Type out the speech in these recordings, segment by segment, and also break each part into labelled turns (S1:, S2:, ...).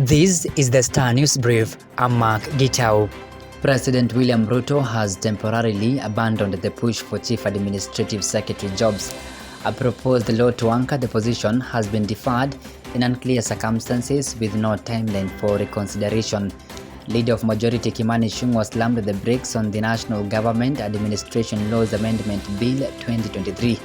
S1: This is the Star News Brief. I'm Mark Gitau. President William Ruto has temporarily abandoned the push for Chief Administrative Secretary jobs. A proposed law to anchor the position has been deferred in unclear circumstances with no timeline for reconsideration. Leader of Majority Kimani Ichung'wah slammed the brakes on the National Government Administration Laws Amendment Bill 2023.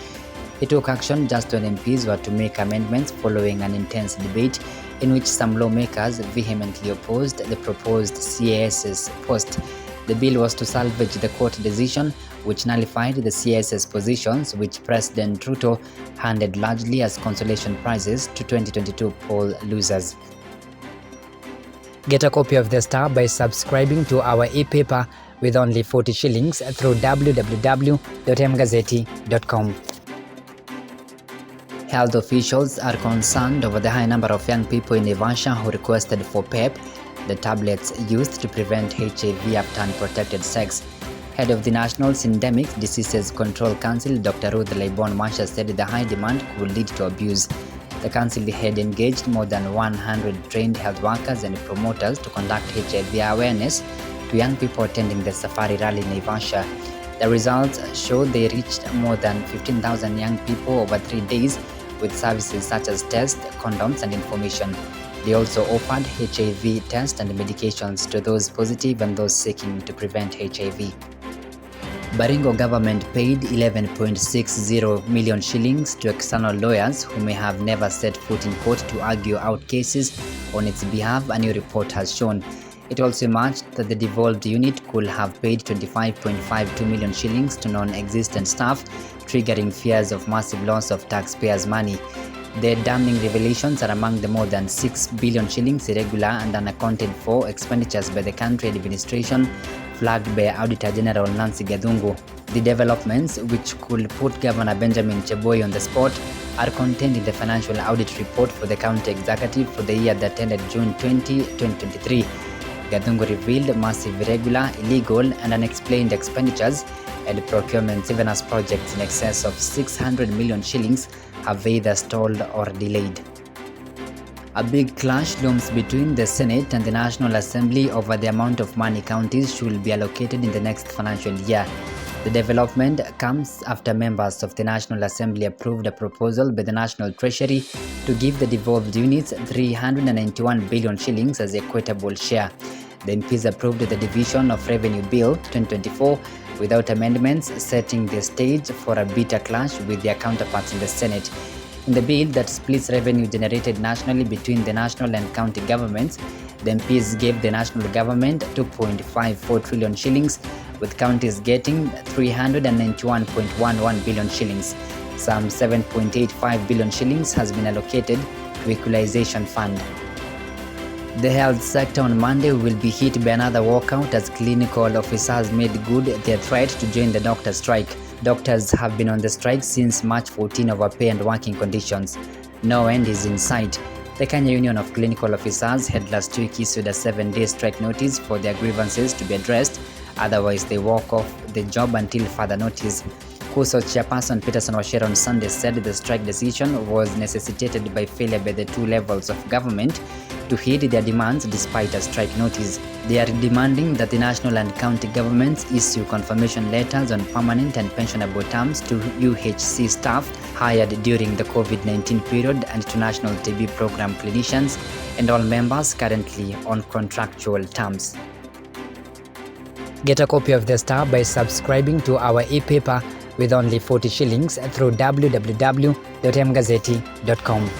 S1: He took action just when MPs were to make amendments following an intense debate in which some lawmakers vehemently opposed the proposed CAS's post. The bill was to salvage the court decision which nullified the CAS's positions, which President Ruto handed largely as consolation prizes to 2022 poll losers. Get a copy of The Star by subscribing to our e-paper with only 40 shillings through www.mgazeti.com. Health officials are concerned over the high number of young people in Naivasha who requested for PEP, the tablets used to prevent HIV after unprotected sex. Head of the National Syndemic Diseases Control Council, Dr. Ruth Laibon Masha, said the high demand could lead to abuse. The council had engaged more than 100 trained health workers and promoters to conduct HIV awareness to young people attending the Safari Rally in Naivasha. The results show they reached more than 15,000 young people over 3 days with services such as tests, condoms and information. They also offered HIV tests and medications to those positive and those seeking to prevent HIV. Baringo government paid 11.60 million shillings to external lawyers who may have never set foot in court to argue out cases on its behalf, a new report has shown. It also emerged that the devolved unit could have paid 25.52 million shillings to non-existent staff, triggering fears of massive loss of taxpayers' money. The damning revelations are among the more than 6 billion shillings irregular and unaccounted for expenditures by the country administration, flagged by Auditor General Nancy Gathungu. The developments, which could put Governor Benjamin Cheboy on the spot, are contained in the financial audit report for the county executive for the year that ended June 20, 2023. Gathungu revealed massive irregular, illegal and unexplained expenditures and procurements, even as projects in excess of 600 million shillings have either stalled or delayed. A big clash looms between the Senate and the National Assembly over the amount of money counties should be allocated in the next financial year. The development comes after members of the National Assembly approved a proposal by the National Treasury to give the devolved units 391 billion shillings as equitable share. The MPs approved the Division of Revenue Bill 2024 without amendments, setting the stage for a bitter clash with their counterparts in the Senate. In the bill that splits revenue generated nationally between the national and county governments, the MPs gave the national government 2.54 trillion shillings, with counties getting 391.11 billion shillings. Some 7.85 billion shillings has been allocated to Equalization Fund. The health sector on Monday will be hit by another walkout as clinical officers made good their threat to join the doctor strike. Doctors have been on the strike since March 14 over pay and working conditions. No end is in sight. The Kenya Union of Clinical Officers had last week issued a 7-day strike notice for their grievances to be addressed, otherwise they walk off the job until further notice. KUSO chairperson Peterson Wachera on Sunday said the strike decision was necessitated by failure by the two levels of government to heed their demands despite a strike notice. They are demanding that the national and county governments issue confirmation letters on permanent and pensionable terms to UHC staff hired during the COVID-19 period and to National TB program clinicians and all members currently on contractual terms. Get a copy of The Star by subscribing to our e-paper with only 40 shillings through www.mgazeti.com.